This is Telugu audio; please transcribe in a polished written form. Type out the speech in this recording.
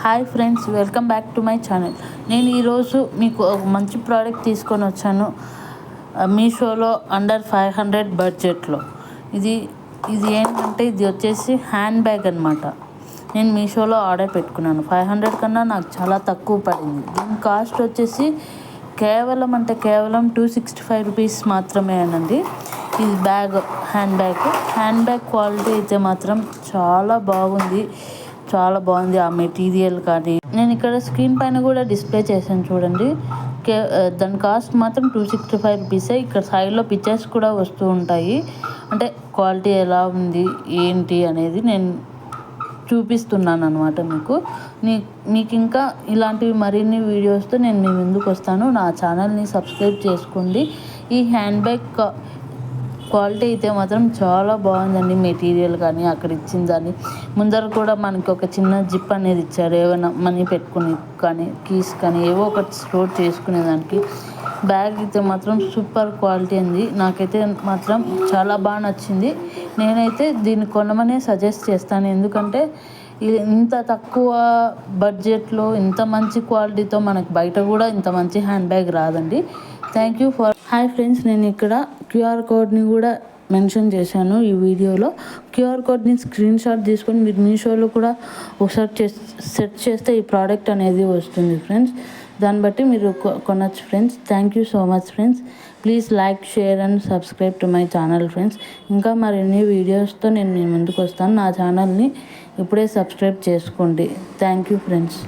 Hi friends, welcome back to my channel. నేను ఈరోజు మీకు ఒక మంచి ప్రోడక్ట్ తీసుకొని వచ్చాను. మీషోలో అండర్ 500 బడ్జెట్లో. ఇది ఏంటంటే ఇది వచ్చేసి హ్యాండ్ బ్యాగ్ అనమాట. నేను మీషోలో ఆర్డర్ పెట్టుకున్నాను. 500 కన్నా నాకు చాలా తక్కువ పడింది. దీని కాస్ట్ వచ్చేసి కేవలం 265 రూపీస్ మాత్రమే అనండి. ఇది హ్యాండ్ బ్యాగ్ క్వాలిటీ అయితే మాత్రం చాలా బాగుంది. ఆ మెటీరియల్ కానీ నేను ఇక్కడ స్క్రీన్ పైన కూడా డిస్ప్లే చేశాను చూడండి. దాని కాస్ట్ మాత్రం 265 రూపీసే. ఇక్కడ సైడ్లో పిక్చర్స్ కూడా వస్తూ ఉంటాయి. అంటే క్వాలిటీ ఎలా ఉంది ఏంటి అనేది నేను చూపిస్తున్నాను అనమాట మీకు ఇంకా ఇలాంటివి మరిన్ని వీడియోస్తో నేను మీ ముందుకు వస్తాను. నా ఛానల్ని సబ్స్క్రైబ్ చేసుకోండి. ఈ హ్యాండ్ బ్యాగ్ క్వాలిటీ అయితే మాత్రం చాలా బాగుందండి. మెటీరియల్ కానీ అక్కడ ఇచ్చిన దాన్ని ముందర కూడా మనకి ఒక చిన్న జిప్ అనేది ఇచ్చారు. ఏమైనా మనీ పెట్టుకుని కానీ కీస్ కానీ ఏవో ఒకటి స్టోర్ చేసుకునేదానికి. బ్యాగ్ అయితే మాత్రం సూపర్ క్వాలిటీ ఉంది. నాకైతే మాత్రం చాలా బాగా నచ్చింది. నేనైతే దీన్ని కొనమనే సజెస్ట్ చేస్తాను. ఎందుకంటే ఇది ఇంత తక్కువ బడ్జెట్లో ఇంత మంచి క్వాలిటీతో మనకు బయట కూడా ఇంత మంచి హ్యాండ్ బ్యాగ్ రాదండి. Thank you for hi friends, నేను ఇక్కడ క్యూఆర్ కోడ్ని కూడా మెన్షన్ చేశాను ఈ వీడియోలో. క్యూఆర్ కోడ్ని స్క్రీన్ షాట్ తీసుకొని మీరు మీషోలో కూడా ఒకసారి సెర్చ్ చేస్తే ఈ ప్రోడక్ట్ అనేది వస్తుంది ఫ్రెండ్స్. దాన్ని బట్టి మీరు కొనచ్చు friends. Thank you so much friends. Please like, share and subscribe to my channel friends. ఇంకా మరిన్ని వీడియోస్తో నేను మీ ముందుకు వస్తాను. నా ఛానల్ని ఇప్పుడే సబ్స్క్రైబ్ చేసుకోండి. Thank you friends.